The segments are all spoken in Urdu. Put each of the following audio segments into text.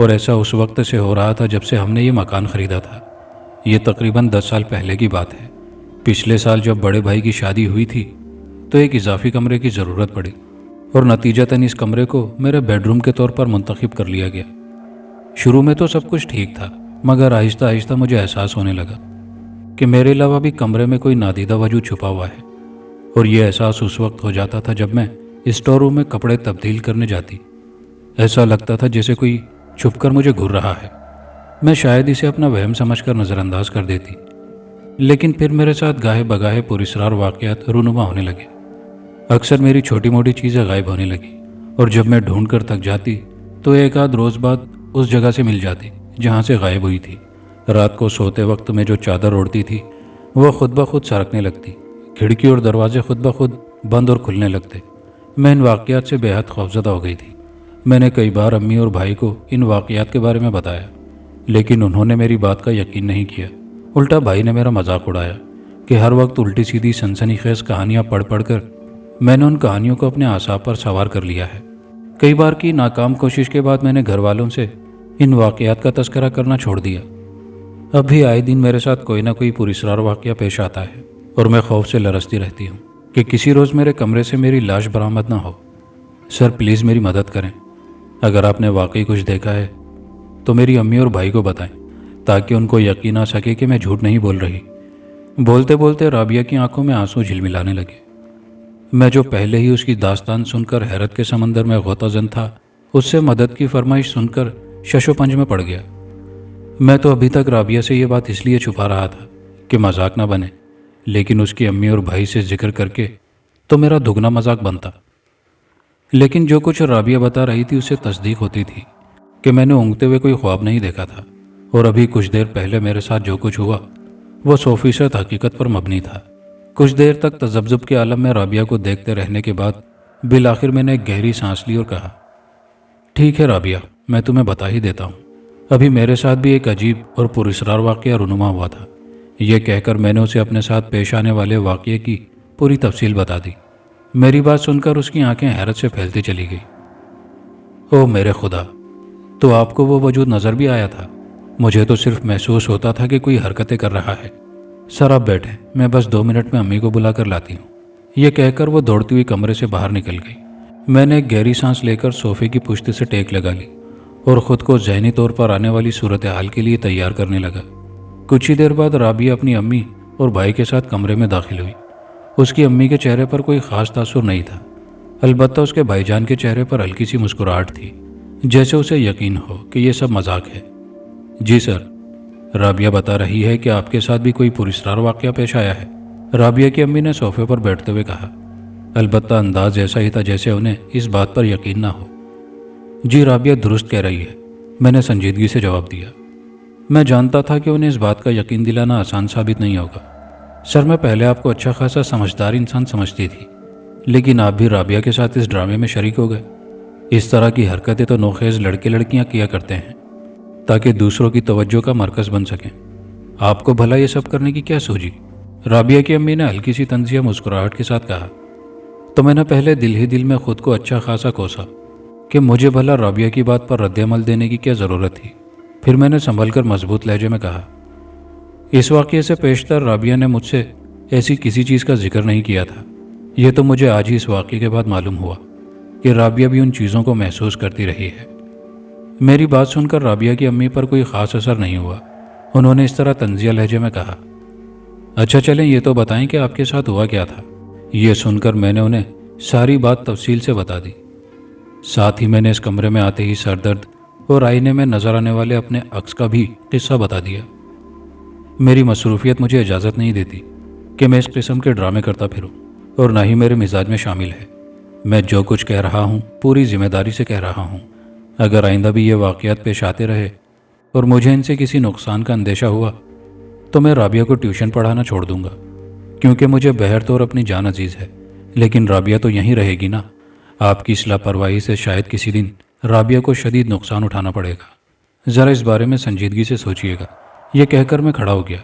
اور ایسا اس وقت سے ہو رہا تھا جب سے ہم نے یہ مکان خریدا تھا۔ یہ تقریباً 10 سال پہلے کی بات ہے۔ پچھلے سال جب بڑے بھائی کی شادی ہوئی تھی تو ایک اضافی کمرے کی ضرورت پڑی اور نتیجتاً اس کمرے کو میرے بیڈ روم کے طور پر منتخب کر لیا گیا۔ شروع میں تو سب کچھ ٹھیک تھا، مگر آہستہ آہستہ مجھے احساس ہونے لگا کہ میرے علاوہ بھی کمرے میں کوئی نادیدہ وجود چھپا ہوا ہے، اور یہ احساس اس وقت ہو جاتا تھا جب میں اسٹور روم میں کپڑے تبدیل کرنے جاتی۔ ایسا لگتا تھا جیسے کوئی چھپ کر مجھے گھور رہا ہے۔ میں شاید اسے اپنا وہم سمجھ کر نظر انداز کر دیتی، لیکن پھر میرے ساتھ گاہے بگاہے پراسرار واقعات رونما ہونے لگے۔ اکثر میری چھوٹی موٹی چیزیں غائب ہونے لگی، اور جب میں ڈھونڈ کر تھک جاتی تو ایک آدھ روز بعد اس جگہ سے مل جاتی جہاں سے غائب ہوئی تھی۔ رات کو سوتے وقت میں جو چادر اوڑھتی تھی وہ خود بخود سرکنے لگتی، کھڑکی اور دروازے خود بخود بند اور کھلنے لگتے۔ میں ان واقعات سے بے حد خوفزدہ ہو گئی تھی۔ میں نے کئی بار امی اور بھائی کو ان واقعات کے بارے میں بتایا، لیکن انہوں نے میری بات کا یقین نہیں کیا۔ الٹا بھائی نے میرا مذاق اڑایا کہ ہر وقت الٹی سیدھی سنسنی خیز کہانیاں پڑھ پڑھ کر میں نے ان کہانیوں کو اپنے اعصاب پر سوار کر لیا ہے۔ کئی بار کی ناکام کوشش کے بعد میں نے گھر والوں سے ان واقعات کا تذکرہ کرنا چھوڑ دیا۔ اب بھی آئے دن میرے ساتھ کوئی نہ کوئی پراسرار واقعہ پیش آتا ہے، اور میں خوف سے لرزتی رہتی ہوں کہ کسی روز میرے کمرے سے میری لاش برآمد نہ ہو۔ سر پلیز میری مدد کریں۔ اگر آپ نے واقعی کچھ دیکھا ہے تو میری امی اور بھائی کو بتائیں، تاکہ ان کو یقین آ سکے کہ میں جھوٹ نہیں بول رہی۔ بولتے بولتے رابعہ کی آنکھوں میں آنسو جھلملانے لگے۔ میں جو پہلے ہی اس کی داستان سن کر حیرت کے سمندر میں غوطہ زن تھا، اس سے مدد کی فرمائش سن کر شش و پنج میں پڑ گیا۔ میں تو ابھی تک رابعہ سے یہ بات اس لیے چھپا رہا تھا کہ مذاق نہ بنے، لیکن اس کی امی اور بھائی سے ذکر کر کے تو میرا دگنا مذاق بنتا۔ لیکن جو کچھ رابعہ بتا رہی تھی اسے تصدیق ہوتی تھی کہ میں نے اونگتے ہوئے کوئی خواب نہیں دیکھا تھا، اور ابھی کچھ دیر پہلے میرے ساتھ جو کچھ ہوا وہ 100% حقیقت پر مبنی تھا۔ کچھ دیر تک تذبذب کے عالم میں رابعہ کو دیکھتے رہنے کے بعد بالآخر میں نے ایک گہری سانس لی اور کہا، ٹھیک ہے رابعہ، میں تمہیں بتا ہی دیتا ہوں۔ ابھی میرے ساتھ بھی ایک عجیب اور پراسرار واقعہ رونما ہوا تھا۔ یہ کہہ کر میں نے اسے اپنے ساتھ پیش آنے والے واقعے کی پوری تفصیل بتا دی۔ میری بات سن کر اس کی آنکھیں حیرت سے پھیلتی چلی گئی۔ او میرے خدا، تو آپ کو وہ وجود نظر بھی آیا تھا؟ مجھے تو صرف محسوس ہوتا تھا کہ کوئی حرکتیں کر رہا ہے۔ سر آپ بیٹھیں، میں بس 2 منٹ میں امی کو بلا کر لاتی ہوں۔ یہ کہہ کر وہ دوڑتی ہوئی کمرے سے باہر نکل گئی۔ میں نے ایک گہری سانس لے کر صوفے کی پشت سے ٹیک لگا لی اور خود کو ذہنی طور پر آنے والی صورتحال کے لیے تیار کرنے لگا۔ کچھ ہی دیر بعد رابعہ اپنی امی اور بھائی کے ساتھ کمرے میں داخل ہوئی۔ اس کی امی کے چہرے پر کوئی خاص تاثر نہیں تھا، البتہ اس کے بھائی جان کے چہرے پر ہلکی سی مسکراہٹ تھی، جیسے اسے یقین ہو کہ یہ سب مذاق ہے۔ جی سر، رابعہ بتا رہی ہے کہ آپ کے ساتھ بھی کوئی پراسرار واقعہ پیش آیا ہے، رابعہ کی امی نے صوفے پر بیٹھتے ہوئے کہا، البتہ انداز ایسا ہی تھا جیسے انہیں اس بات پر یقین نہ ہو۔ جی رابعہ درست کہہ رہی ہے، میں نے سنجیدگی سے جواب دیا۔ میں جانتا تھا کہ انہیں اس بات کا یقین دلانا آسان ثابت نہیں ہوگا۔ سر میں پہلے آپ کو اچھا خاصا سمجھدار انسان سمجھتی تھی، لیکن آپ بھی رابعہ کے ساتھ اس ڈرامے میں شریک ہو گئے۔ اس طرح کی حرکتیں تو نوخیز لڑکے لڑکیاں کیا کرتے ہیں تاکہ دوسروں کی توجہ کا مرکز بن سکیں۔ آپ کو بھلا یہ سب کرنے کی کیا سوجی؟ رابعہ کی امی نے ہلکی سی طنزیہ مسکراہٹ کے ساتھ کہا۔ تو میں نے پہلے دل ہی دل میں خود کو اچھا خاصا کوسا کہ مجھے بھلا رابعہ کی بات پر رد عمل دینے کی کیا ضرورت تھی۔ پھر میں نے سنبھل کر مضبوط لہجے میں کہا، اس واقعے سے پیشتر رابعہ نے مجھ سے ایسی کسی چیز کا ذکر نہیں کیا تھا۔ یہ تو مجھے آج ہی اس واقعے کے بعد معلوم ہوا کہ رابعہ بھی ان چیزوں کو محسوس کرتی رہی ہے۔ میری بات سن کر رابعہ کی امی پر کوئی خاص اثر نہیں ہوا۔ انہوں نے اس طرح طنزیہ لہجے میں کہا، اچھا چلیں یہ تو بتائیں کہ آپ کے ساتھ ہوا کیا تھا۔ یہ سن کر میں نے انہیں ساری بات تفصیل سے بتا دی۔ ساتھ ہی میں نے اس کمرے میں آتے ہی سر درد اور آئینے میں نظر آنے والے اپنے عکس کا بھی قصہ بتا دیا۔ میری مصروفیت مجھے اجازت نہیں دیتی کہ میں اس قسم کے ڈرامے کرتا پھروں، اور نہ ہی میرے مزاج میں شامل ہے۔ میں جو کچھ کہہ رہا ہوں پوری ذمہ داری سے کہہ رہا ہوں۔ اگر آئندہ بھی یہ واقعات پیش آتے رہے اور مجھے ان سے کسی نقصان کا اندیشہ ہوا تو میں رابعہ کو ٹیوشن پڑھانا چھوڑ دوں گا، کیونکہ مجھے بہر طور اپنی جان عزیز ہے، لیکن رابعہ تو یہیں رہے گی نا۔ آپ کی اس لاپرواہی سے شاید کسی دن رابعہ کو شدید نقصان اٹھانا پڑے گا۔ ذرا اس بارے میں سنجیدگی سے سوچئے گا۔ یہ کہہ کر میں کھڑا ہو گیا۔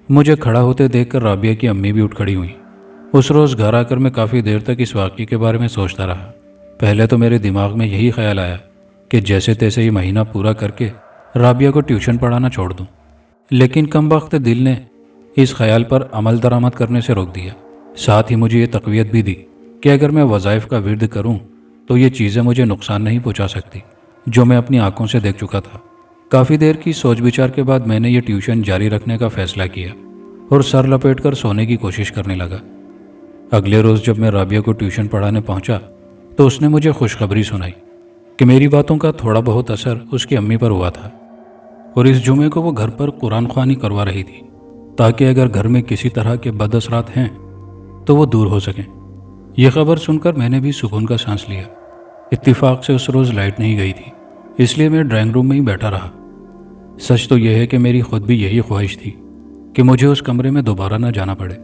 مجھے کھڑا ہوتے دیکھ کر رابعہ کی امی بھی اٹھ کھڑی ہوئیں۔ اس روز گھر آ کر میں کافی دیر تک اس واقعے کے بارے میں سوچتا رہا۔ پہلے تو میرے دماغ میں یہی خیال آیا کہ جیسے تیسے یہ مہینہ پورا کر کے رابعہ کو ٹیوشن پڑھانا چھوڑ دوں، لیکن کم وقت دل نے اس خیال پر عمل درآمد کرنے سے روک دیا۔ ساتھ ہی مجھے یہ تقویت بھی دی کہ اگر میں وظائف کا ورد کروں تو یہ چیزیں مجھے نقصان نہیں پہنچا سکتی، جو میں اپنی آنکھوں سے دیکھ چکا تھا۔ کافی دیر کی سوچ بچار کے بعد میں نے یہ ٹیوشن جاری رکھنے کا فیصلہ کیا اور سر لپیٹ کر سونے کی کوشش کرنے لگا۔ اگلے روز جب میں رابعہ کو ٹیوشن پڑھانے پہنچا تو اس نے مجھے خوشخبری سنائی کہ میری باتوں کا تھوڑا بہت اثر اس کی امی پر ہوا تھا، اور اس جمعے کو وہ گھر پر قرآن خوانی کروا رہی تھی تاکہ اگر گھر میں کسی طرح کے بد اثرات ہیں تو وہ دور ہو سکیں۔ یہ خبر سن کر میں نے بھی سکون کا سانس لیا۔ اتفاق سے اس روز لائٹ نہیں گئی تھی، اس لیے میں ڈرائنگ روم میں ہی بیٹھا رہا۔ سچ تو یہ ہے کہ میری خود بھی یہی خواہش تھی کہ مجھے اس کمرے میں دوبارہ نہ جانا پڑے۔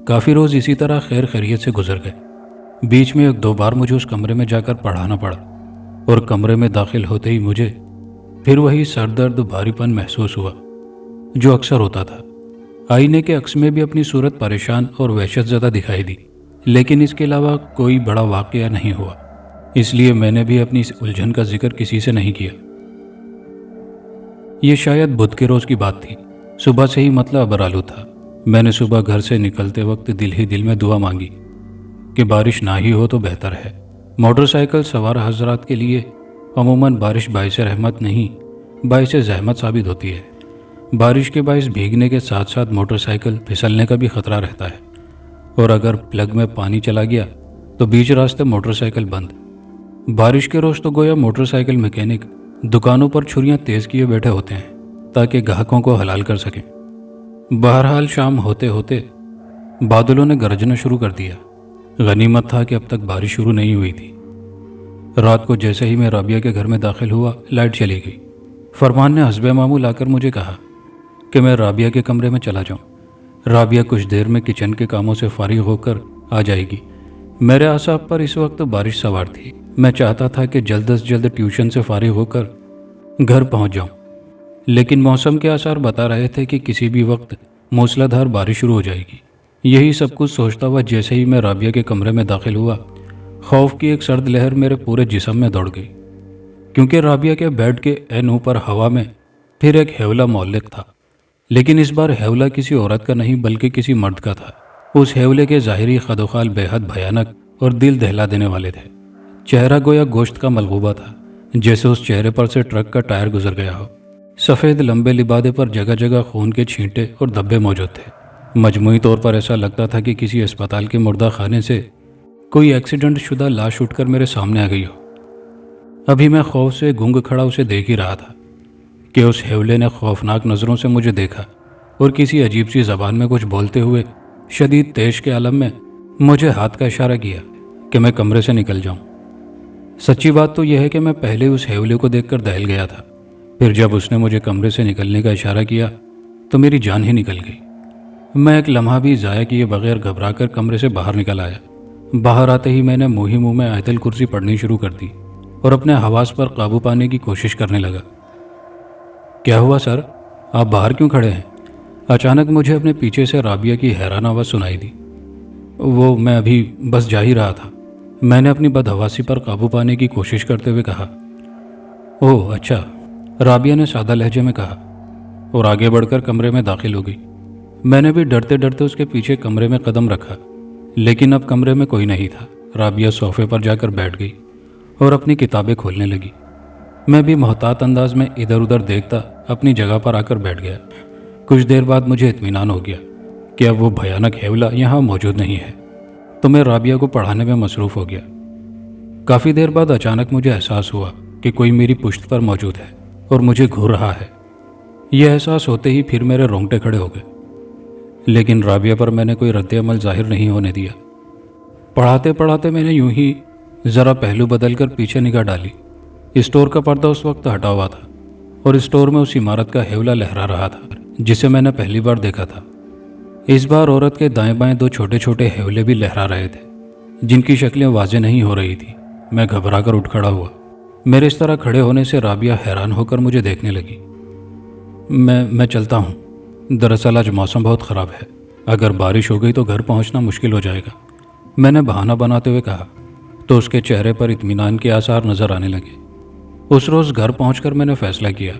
کافی روز اسی طرح خیر خیریت سے گزر گئے۔ بیچ میں ایک دو بار مجھے اس کمرے میں جا کر پڑھانا پڑا، اور کمرے میں داخل ہوتے ہی مجھے پھر وہی سر درد بھاری پن محسوس ہوا جو اکثر ہوتا تھا۔ آئینے کے عکس میں بھی اپنی صورت پریشان اور وحشت زدہ دکھائی دی، لیکن اس کے علاوہ کوئی بڑا واقعہ نہیں ہوا، اس لیے میں نے بھی اپنی اس الجھن کا ذکر کسی سے نہیں کیا۔ یہ شاید بدھ کے روز کی بات تھی۔ صبح سے ہی مطلب ابرآلود تھا۔ میں نے صبح گھر سے نکلتے وقت دل ہی دل میں دعا مانگی کہ بارش نہ ہی ہو تو بہتر ہے۔ موٹر سائیکل سوار حضرات کے لیے عموماً بارش باعث رحمت نہیں، باعث زحمت ثابت ہوتی ہے۔ بارش کے باعث بھیگنے کے ساتھ ساتھ موٹر سائیکل پھسلنے کا بھی خطرہ رہتا ہے، اور اگر پلگ میں پانی چلا گیا تو بیچ راستے موٹر سائیکل بند۔ بارش کے روز تو گویا موٹر سائیکل میکینک دکانوں پر چھریاں تیز کیے بیٹھے ہوتے ہیں تاکہ گاہکوں کو حلال کر سکیں۔ بہرحال شام ہوتے ہوتے بادلوں نے گرجنا شروع کر دیا۔ غنیمت تھا کہ اب تک بارش شروع نہیں ہوئی تھی۔ رات کو جیسے ہی میں رابعہ کے گھر میں داخل ہوا، لائٹ چلی گئی۔ فرمان نے حسب معمول آ کر مجھے کہا کہ میں رابعہ کے کمرے میں چلا جاؤں۔ رابعہ کچھ دیر میں کچن کے کاموں سے فارغ ہو کر آ جائے گی۔ میرے اعصاب پر اس وقت بارش سوار تھی۔ میں چاہتا تھا کہ جلد از جلد ٹیوشن سے فارغ ہو کر گھر پہنچ جاؤں، لیکن موسم کے آثار بتا رہے تھے کہ کسی بھی وقت موسلا دھار بارش شروع ہو جائے گی۔ یہی سب کچھ سوچتا ہوا جیسے ہی میں رابعہ کے کمرے میں داخل ہوا، خوف کی ایک سرد لہر میرے پورے جسم میں دوڑ گئی، کیونکہ رابعہ کے بیڈ کے عین اوپر ہوا میں پھر ایک ہیولا معلق تھا، لیکن اس بار ہیولا کسی عورت کا نہیں بلکہ کسی مرد کا تھا۔ اس ہیولے کے ظاہری خد و خال بے حد بھیانک اور دل دہلا دینے والے تھے۔ چہرہ گویا گوشت کا ملغوبہ تھا، جیسے اس چہرے پر سے ٹرک کا ٹائر گزر گیا ہو۔ سفید لمبے لبادے پر جگہ جگہ خون کے چھینٹے اور دھبے موجود تھے۔ مجموعی طور پر ایسا لگتا تھا کہ کسی اسپتال کے مردہ خانے سے کوئی ایکسیڈنٹ شدہ لاش اٹھ کر میرے سامنے آ گئی ہو۔ ابھی میں خوف سے گنگ کھڑا اسے دیکھ ہی رہا تھا کہ اس ہیولے نے خوفناک نظروں سے مجھے دیکھا اور کسی عجیب سی زبان میں کچھ بولتے ہوئے شدید تیش کے عالم میں مجھے ہاتھ کا اشارہ کیا کہ میں کمرے سے نکل جاؤں۔ سچی بات تو یہ ہے کہ میں پہلے اس ہیولے کو دیکھ کر دہل گیا تھا، پھر جب اس نے مجھے کمرے سے نکلنے کا اشارہ کیا تو میری جان ہی نکل گئی۔ میں ایک لمحہ بھی ضائع کیے بغیر گھبرا کر کمرے سے باہر نکل آیا۔ باہر آتے ہی میں نے منہ ہی منہ میں آیت الکرسی پڑھنی شروع کر دی اور اپنے حواس پر قابو پانے کی کوشش کرنے لگا۔ کیا ہوا سر؟ آپ باہر کیوں کھڑے ہیں؟ اچانک مجھے اپنے پیچھے سے رابعہ کی حیران آواز سنائی دی۔ وہ میں ابھی بس جا ہی رہا تھا، میں نے اپنی بدحواسی پر قابو پانے کی کوشش کرتے ہوئے کہا۔ اوہ اچھا، رابعہ نے سادہ لہجے میں کہا اور آگے بڑھ کر کمرے میں داخل ہو گئی۔ میں نے بھی ڈرتے ڈرتے اس کے پیچھے کمرے میں قدم رکھا، لیکن اب کمرے میں کوئی نہیں تھا۔ رابعہ صوفے پر جا کر بیٹھ گئی اور اپنی کتابیں کھولنے لگی۔ میں بھی محتاط انداز میں ادھر ادھر دیکھتا اپنی جگہ پر آ کر بیٹھ گیا۔ کچھ دیر بعد مجھے اطمینان ہو گیا کہ اب وہ بھیانک ہیولا یہاں موجود نہیں ہے، تو میں رابعہ کو پڑھانے میں مصروف ہو گیا۔ کافی دیر بعد اچانک مجھے احساس ہوا کہ کوئی میری پشت پر موجود ہے اور مجھے گھور رہا ہے۔ یہ احساس ہوتے ہی پھر میرے رونگٹے کھڑے ہو گئے، لیکن رابعہ پر میں نے کوئی رد عمل ظاہر نہیں ہونے دیا۔ پڑھاتے پڑھاتے میں نے یوں ہی ذرا پہلو بدل کر پیچھے نگاہ ڈالی۔ اسٹور کا پردہ اس وقت ہٹا ہوا تھا اور اسٹور میں اس عمارت کا ہیولا لہرا رہا تھا جسے میں نے پہلی بار دیکھا تھا۔ اس بار عورت کے دائیں بائیں دو چھوٹے چھوٹے ہیولے بھی لہرا رہے تھے جن کی شکلیں واضح نہیں ہو رہی تھی۔ میں گھبرا کر اٹھ کھڑا ہوا۔ میرے اس طرح کھڑے ہونے سے رابعہ حیران ہو کر مجھے دیکھنے لگی۔ میں چلتا ہوں، دراصل آج موسم بہت خراب ہے، اگر بارش ہو گئی تو گھر پہنچنا مشکل ہو جائے گا، میں نے بہانہ بناتے ہوئے کہا، تو اس کے چہرے پر اطمینان کے آثار نظر آنے لگے۔ اس روز گھر پہنچ کر میں نے فیصلہ کیا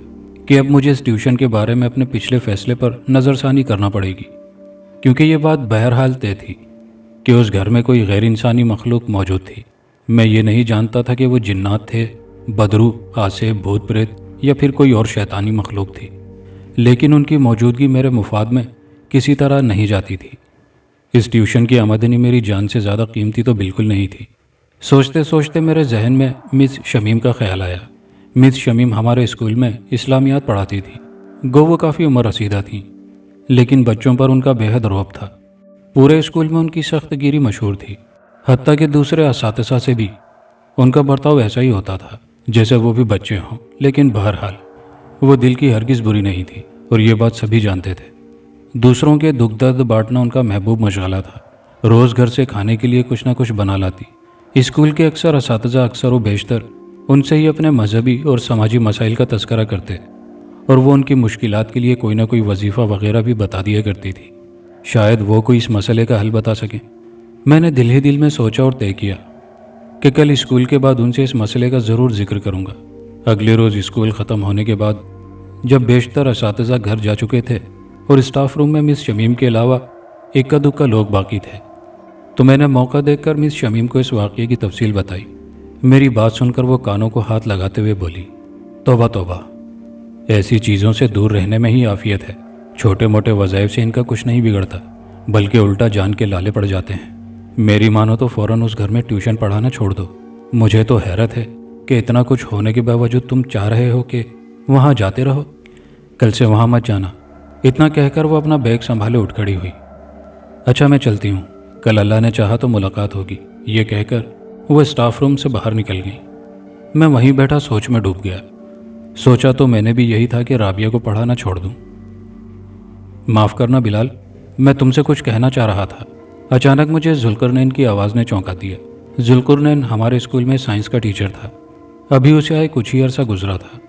کہ اب مجھے اس ٹیوشن کے بارے میں اپنے پچھلے فیصلے پر نظر ثانی کرنا پڑے گی، کیونکہ یہ بات بہرحال طے تھی کہ اس گھر میں کوئی غیر انسانی مخلوق موجود تھی۔ میں یہ نہیں جانتا تھا کہ وہ جنات تھے، بدرو، آسے، بھوت پریت یا پھر کوئی اور شیطانی مخلوق تھی، لیکن ان کی موجودگی میرے مفاد میں کسی طرح نہیں جاتی تھی۔ اس ٹیوشن کی آمدنی میری جان سے زیادہ قیمتی تو بالکل نہیں تھی۔ سوچتے سوچتے میرے ذہن میں مس شمیم کا خیال آیا۔ مس شمیم ہمارے اسکول میں اسلامیات پڑھاتی تھی۔ گو وہ کافی عمر رسیدہ تھیں، لیکن بچوں پر ان کا بے حد رعب تھا۔ پورے اسکول میں ان کی سخت گیری مشہور تھی، حتیٰ کہ دوسرے اساتذہ سے بھی ان کا برتاؤ ایسا ہی ہوتا تھا جیسے وہ بھی بچے ہوں۔ لیکن بہرحال وہ دل کی ہرگز بری نہیں تھی، اور یہ بات سبھی جانتے تھے۔ دوسروں کے دکھ درد بانٹنا ان کا محبوب مشغلہ تھا۔ روز گھر سے کھانے کے لیے کچھ نہ کچھ بنا لاتی۔ اسکول کے اکثر اساتذہ اکثر و بیشتر ان سے ہی اپنے مذہبی اور سماجی مسائل کا تذکرہ کرتے، اور وہ ان کی مشکلات کے لیے کوئی نہ کوئی وظیفہ وغیرہ بھی بتا دیا کرتی تھی۔ شاید وہ کوئی اس مسئلے کا حل بتا سکیں۔ میں نے دل ہی دل میں سوچا اور طے کیا کہ کل اسکول کے بعد ان سے اس مسئلے کا ضرور ذکر کروں گا۔ اگلے روز اسکول ختم ہونے کے بعد جب بیشتر اساتذہ گھر جا چکے تھے اور اسٹاف روم میں مس شمیم کے علاوہ اکا دکا لوگ باقی تھے، تو میں نے موقع دیکھ کر مس شمیم کو اس واقعے کی تفصیل بتائی۔ میری بات سن کر وہ کانوں کو ہاتھ لگاتے ہوئے بولی، توبہ توبہ، ایسی چیزوں سے دور رہنے میں ہی عافیت ہے۔ چھوٹے موٹے وظائف سے ان کا کچھ نہیں بگڑتا، بلکہ الٹا جان کے لالے پڑ جاتے ہیں۔ میری مانو تو فوراً اس گھر میں ٹیوشن پڑھانا چھوڑ دو۔ مجھے تو حیرت ہے کہ اتنا کچھ ہونے کے باوجود تم چاہ رہے ہو کہ وہاں جاتے رہو۔ کل سے وہاں مت جانا۔ اتنا کہہ کر وہ اپنا بیگ سنبھالے اٹھ کھڑی ہوئی۔ اچھا میں چلتی ہوں، کل اللہ نے چاہا تو ملاقات ہوگی، یہ کہہ کر وہ اسٹاف روم سے باہر نکل گئی۔ میں وہیں بیٹھا سوچ میں ڈوب گیا۔ سوچا تو میں نے بھی یہی تھا کہ رابعہ کو پڑھانا چھوڑ دوں۔ معاف کرنا بلال، میں تم سے کچھ کہنا چاہ رہا تھا۔ اچانک مجھے ذوالقرنین کی آواز نے چونکا دیا۔ ذوالقرنین ہمارے اسکول میں سائنس کا ٹیچر تھا۔ ابھی اسے آئے کچھ ہی عرصہ گزرا تھا،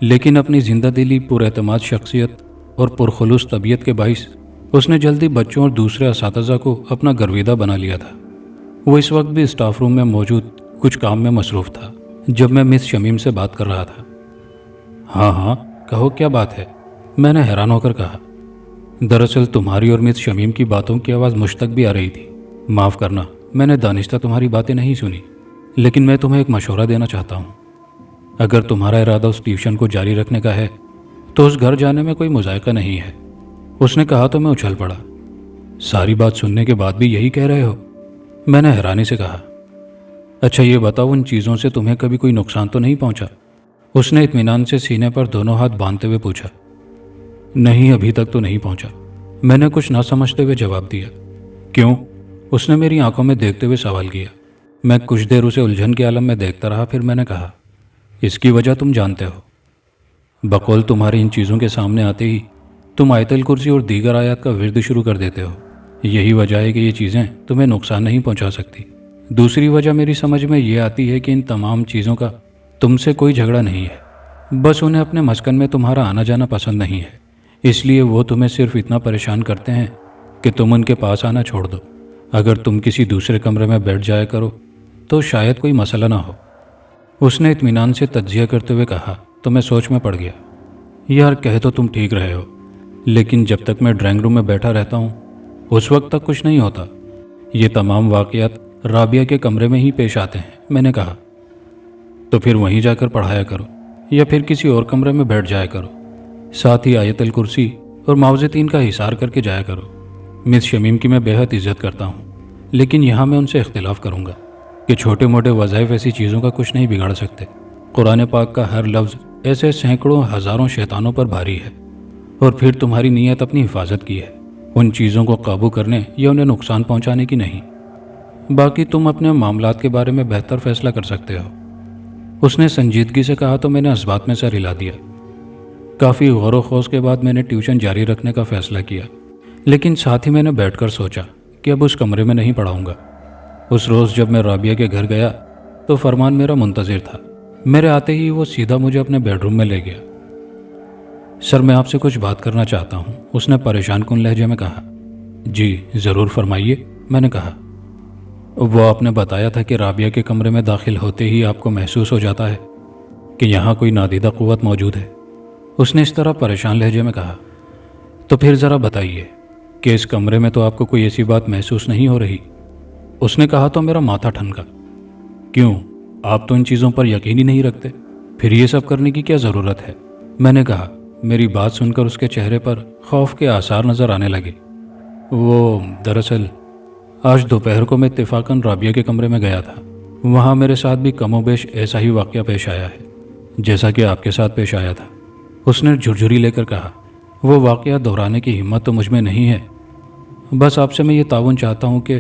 لیکن اپنی زندہ دلی، پر اعتماد شخصیت اور پرخلوص طبیعت کے باعث اس نے جلدی بچوں اور دوسرے اساتذہ کو اپنا گرویدہ بنا لیا تھا۔ وہ اس وقت بھی اسٹاف روم میں موجود کچھ کام میں مصروف تھا جب میں مس شمیم سے بات کر رہا تھا۔ ہاں ہاں کہو، کیا بات ہے؟ میں نے حیران ہو کر کہا۔ دراصل تمہاری اور مس شمیم کی باتوں کی آواز مجھ تک بھی آ رہی تھی۔ معاف کرنا، میں نے دانستہ تمہاری باتیں نہیں سنی، لیکن میں تمہیں ایک مشورہ دینا چاہتا ہوں۔ اگر تمہارا ارادہ اس ٹیوشن کو جاری رکھنے کا ہے تو اس گھر جانے میں کوئی مذائقہ نہیں ہے۔ اس نے کہا تو میں اچھل پڑا۔ ساری بات سننے کے بعد بھی یہی کہہ رہے ہو؟ میں نے حیرانی سے کہا۔ اچھا یہ بتاؤ، ان چیزوں سے تمہیں کبھی کوئی نقصان تو نہیں پہنچا؟ اس نے اطمینان سے سینے پر دونوں ہاتھ باندھتے ہوئے پوچھا۔ نہیں، ابھی تک تو نہیں پہنچا، میں نے کچھ نہ سمجھتے ہوئے جواب دیا۔ کیوں؟ اس نے میری آنکھوں میں دیکھتے ہوئے سوال کیا۔ میں کچھ دیر اسے الجھن کے عالم میں دیکھتا رہا، پھر میں نے کہا، اس کی وجہ تم جانتے ہو۔ بقول تمہاری ان چیزوں کے سامنے آتے ہی تم آیت الکرسی اور دیگر آیات کا ورد شروع کر دیتے ہو۔ یہی وجہ ہے کہ یہ چیزیں تمہیں نقصان نہیں پہنچا سکتی۔ دوسری وجہ میری سمجھ میں یہ آتی ہے کہ ان تمام چیزوں کا تم سے کوئی جھگڑا نہیں ہے، بس انہیں اپنے مسکن میں تمہارا آنا جانا پسند نہیں ہے، اس لیے وہ تمہیں صرف اتنا پریشان کرتے ہیں کہ تم ان کے پاس آنا چھوڑ دو۔ اگر تم کسی دوسرے کمرے میں بیٹھ جایا کرو تو شاید کوئی مسئلہ نہ ہو۔ اس نے اطمینان سے تجزیہ کرتے ہوئے کہا تو میں سوچ میں پڑ گیا۔ یار کہہ تو تم ٹھیک رہے ہو، لیکن جب تک میں ڈرائنگ روم میں بیٹھا رہتا ہوں اس وقت تک کچھ نہیں ہوتا۔ یہ تمام واقعات رابعہ کے کمرے میں ہی پیش آتے ہیں۔ میں نے کہا، تو پھر وہیں جا کر پڑھایا کرو، یا پھر کسی اور کمرے میں بیٹھ جایا کرو، ساتھ ہی آیت الکرسی اور معوذتین کا حصار کر کے جایا کرو۔ مس شمیم کی میں بے حد عزت کرتا ہوں، لیکن یہاں میں ان سے اختلاف کروں گا کہ چھوٹے موٹے وظائف ایسی چیزوں کا کچھ نہیں بگاڑ سکتے۔ قرآن پاک کا ہر لفظ ایسے سینکڑوں ہزاروں شیطانوں پر بھاری ہے، اور پھر تمہاری نیت اپنی حفاظت کی ہے، ان چیزوں کو قابو کرنے یا انہیں نقصان پہنچانے کی نہیں۔ باقی تم اپنے معاملات کے بارے میں بہتر فیصلہ کر سکتے ہو۔ اس نے سنجیدگی سے کہا تو میں نے اسبات میں سر ہلا دیا۔ کافی غور و خوض کے بعد میں نے ٹیوشن جاری رکھنے کا فیصلہ کیا، لیکن ساتھ ہی میں نے بیٹھ کر سوچا کہ اب اس کمرے میں نہیں پڑھاؤں گا۔ اس روز جب میں رابعہ کے گھر گیا تو فرمان میرا منتظر تھا۔ میرے آتے ہی وہ سیدھا مجھے اپنے بیڈ روم میں لے گیا۔ سر میں آپ سے کچھ بات کرنا چاہتا ہوں، اس نے پریشان کن لہجے میں کہا۔ جی ضرور فرمائیے، میں نے کہا۔ وہ آپ نے بتایا تھا کہ رابعہ کے کمرے میں داخل ہوتے ہی آپ کو محسوس ہو جاتا ہے۔ کہ یہاں کوئی نادیدہ قوت موجود ہے؟ اس نے اس طرح پریشان لہجے میں کہا۔ تو پھر ذرا بتائیے کہ اس کمرے میں تو آپ کو کوئی ایسی بات محسوس نہیں ہو رہی؟ اس نے کہا تو میرا ماتھا ٹھنکا۔ کیوں؟ آپ تو ان چیزوں پر یقین ہی نہیں رکھتے، پھر یہ سب کرنے کی کیا ضرورت ہے؟ میں نے کہا۔ میری بات سن کر اس کے چہرے پر خوف کے آثار نظر آنے لگے۔ وہ دراصل آج دوپہر کو میں اتفاقاً رابعہ کے کمرے میں گیا تھا۔ وہاں میرے ساتھ بھی کم و بیش ایسا ہی واقعہ پیش آیا ہے جیسا کہ آپ کے ساتھ پیش آیا تھا، اس نے جھرجھری لے کر کہا۔ وہ واقعہ دہرانے کی ہمت تو مجھ میں نہیں ہے، بس آپ سے میں یہ تعاون چاہتا ہوں کہ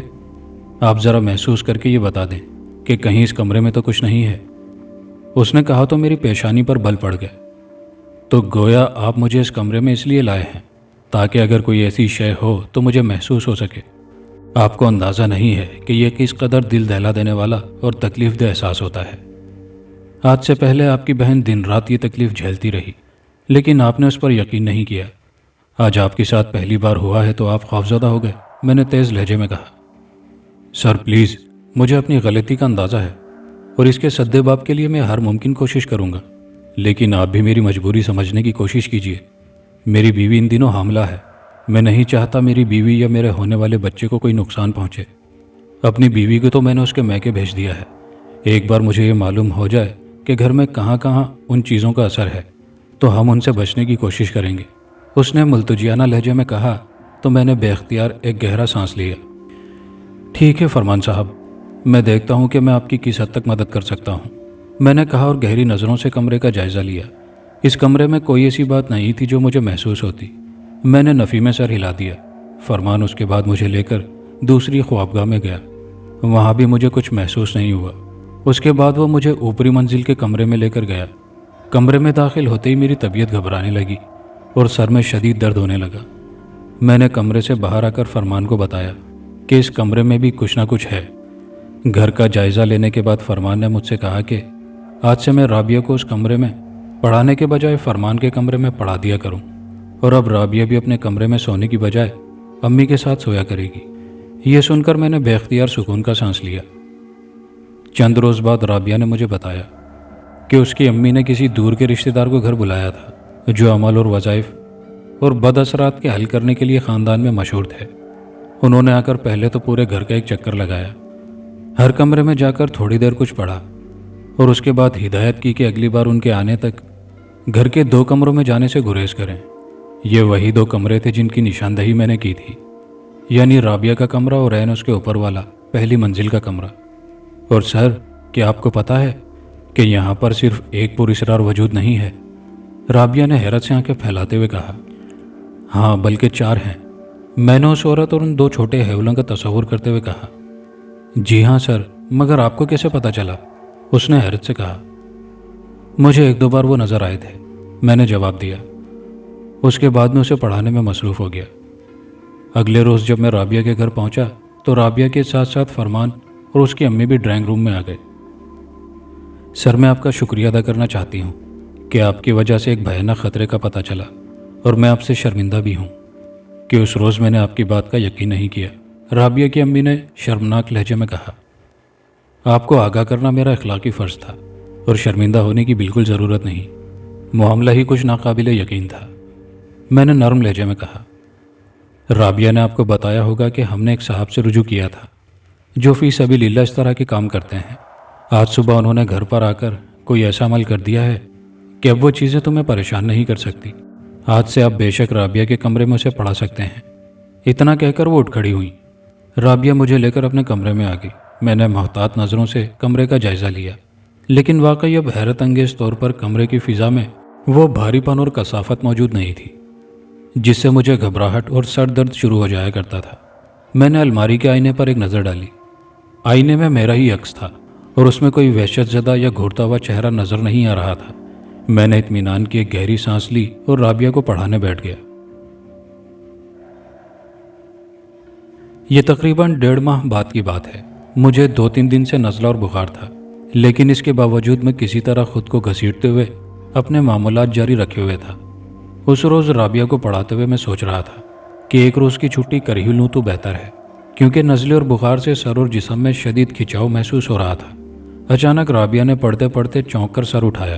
آپ ذرا محسوس کر کے یہ بتا دیں کہ کہیں اس کمرے میں تو کچھ نہیں ہے۔ اس نے کہا تو میری پیشانی پر بل پڑ گئے۔ تو گویا آپ مجھے اس کمرے میں اس لیے لائے ہیں تاکہ اگر کوئی ایسی شے ہو تو مجھے محسوس ہو سکے۔ آپ کو اندازہ نہیں ہے کہ یہ کس قدر دل دہلا دینے والا اور تکلیف دہ احساس ہوتا ہے۔ آج سے پہلے آپ کی بہن دن رات یہ تکلیف جھیلتی رہی، لیکن آپ نے اس پر یقین نہیں کیا۔ آج آپ کے ساتھ پہلی بار ہوا ہے تو آپ خوفزدہ ہو گئے، میں نے تیز لہجے میں کہا۔ سر پلیز، مجھے اپنی غلطی کا اندازہ ہے اور اس کے سد باب کے لیے میں ہر ممکن کوشش کروں گا، لیکن آپ بھی میری مجبوری سمجھنے کی کوشش کیجیے۔ میری بیوی ان دنوں حاملہ ہے، میں نہیں چاہتا میری بیوی یا میرے ہونے والے بچے کو کوئی نقصان پہنچے۔ اپنی بیوی کو تو میں نے اس کے میکے بھیج دیا ہے، ایک بار مجھے یہ معلوم ہو جائے کہ گھر میں کہاں کہاں ان چیزوں کا اثر ہے تو ہم ان سے بچنے کی کوشش کریں گے۔ اس نے ملتجیانہ لہجے میں کہا تو میں نے بے اختیار ایک گہرا سانس لیا۔ ٹھیک ہے فرمان صاحب، میں دیکھتا ہوں کہ میں آپ کی کس حد تک مدد کر سکتا ہوں، میں نے کہا اور گہری نظروں سے کمرے کا جائزہ لیا۔ اس کمرے میں کوئی ایسی بات نہیں تھی جو مجھے محسوس ہوتی۔ میں نے نفی میں سر ہلا دیا۔ فرمان اس کے بعد مجھے لے کر دوسری خوابگاہ میں گیا، وہاں بھی مجھے کچھ محسوس نہیں ہوا۔ اس کے بعد وہ مجھے اوپری منزل کے کمرے میں لے کر گیا۔ کمرے میں داخل ہوتے ہی میری طبیعت گھبرانے لگی اور سر میں شدید درد ہونے لگا۔ میں نے کمرے سے باہر آ کر فرمان کو بتایا کہ اس کمرے میں بھی کچھ نہ کچھ ہے۔ گھر کا جائزہ لینے کے بعد فرمان نے مجھ سے کہا کہ آج سے میں رابعہ کو اس کمرے میں پڑھانے کے بجائے فرمان کے کمرے میں پڑھا دیا کروں، اور اب رابعہ بھی اپنے کمرے میں سونے کی بجائے امی کے ساتھ سویا کرے گی۔ یہ سن کر میں نے بے اختیار سکون کا سانس لیا۔ چند روز بعد رابعہ نے مجھے بتایا کہ اس کی امی نے کسی دور کے رشتہ دار کو گھر بلایا تھا جو عمل اور وظائف اور بد اثرات کے حل کرنے کے لیے خاندان میں مشہور تھے۔ انہوں نے آ کر پہلے تو پورے گھر کا ایک چکر لگایا، ہر کمرے میں جا کر تھوڑی دیر کچھ پڑھا اور اس کے بعد ہدایت کی کہ اگلی بار ان کے آنے تک گھر کے 2 کمروں میں جانے سے گریز کریں۔ یہ وہی 2 کمرے تھے جن کی نشاندہی میں نے کی تھی، یعنی رابعہ کا کمرہ اور عین اس کے اوپر والا پہلی منزل کا کمرہ۔ اور سر، کیا آپ کو پتہ ہے کہ یہاں پر صرف ایک پراسرار وجود نہیں ہے؟ رابعہ نے حیرت سے آنکھیں پھیلاتے ہوئے کہا۔ ہاں، بلکہ 4 ہیں، میں نے اس عورت اور ان 2 چھوٹے ہیولوں کا تصور کرتے ہوئے کہا۔ جی ہاں سر، مگر آپ کو کیسے پتہ چلا؟ اس نے حیرت سے کہا۔ مجھے 1-2 بار وہ نظر آئے تھے، میں نے جواب دیا۔ اس کے بعد میں اسے پڑھانے میں مصروف ہو گیا۔ اگلے روز جب میں رابعہ کے گھر پہنچا تو رابعہ کے ساتھ ساتھ فرمان اور اس کی امی بھی ڈرائنگ روم میں آ گئے۔ سر، میں آپ کا شکریہ ادا کرنا چاہتی ہوں کہ آپ کی وجہ سے ایک بھیانک خطرے کا پتہ چلا، اور میں آپ سے شرمندہ بھی ہوں کہ اس روز میں نے آپ کی بات کا یقین نہیں کیا۔ رابعہ کی امی نے شرمناک لہجے میں کہا۔ آپ کو آگاہ کرنا میرا اخلاقی فرض تھا اور شرمندہ ہونے کی بالکل ضرورت نہیں، معاملہ ہی کچھ ناقابل یقین تھا، میں نے نرم لہجے میں کہا۔ رابعہ نے آپ کو بتایا ہوگا کہ ہم نے ایک صاحب سے رجوع کیا تھا جو فی سبیل اللہ اس طرح کے کام کرتے ہیں۔ آج صبح انہوں نے گھر پر آ کر کوئی ایسا عمل کر دیا ہے کہ اب وہ چیزیں تمہیں پریشان نہیں کر سکتی۔ آج سے آپ بے شک رابعہ کے کمرے میں اسے پڑھا سکتے ہیں۔ اتنا کہہ کر وہ اٹھ کھڑی ہوئی۔ رابعہ مجھے لے کر اپنے کمرے میں آ گئی۔ میں نے محتاط نظروں سے کمرے کا جائزہ لیا، لیکن واقعی اب حیرت انگیز طور پر کمرے کی فضا میں وہ بھاری پن اور کثافت موجود نہیں تھی جس سے مجھے گھبراہٹ اور سر درد شروع ہو جایا کرتا تھا۔ میں نے الماری کے آئینے پر ایک نظر ڈالی۔ آئینے میں میرا ہی عکس تھا اور اس میں کوئی وحشت زدہ یا گھورتا ہوا چہرہ نظر نہیں آ رہا تھا۔ میں نے اطمینان کی ایک گہری سانس لی اور رابعہ کو پڑھانے بیٹھ گیا۔ یہ تقریباً 1.5 ماہ بعد کی بات ہے۔ مجھے 2-3 دن سے نزلہ اور بخار تھا، لیکن اس کے باوجود میں کسی طرح خود کو گھسیٹتے ہوئے اپنے معمولات جاری رکھے ہوئے تھا۔ اس روز رابعہ کو پڑھاتے ہوئے میں سوچ رہا تھا کہ ایک روز کی چھٹی کر ہی لوں تو بہتر ہے، کیونکہ نزلے اور بخار سے سر اور جسم میں شدید کھچاؤ محسوس ہو رہا تھا۔ اچانک رابعہ نے پڑھتے پڑھتے چونک کر سر اٹھایا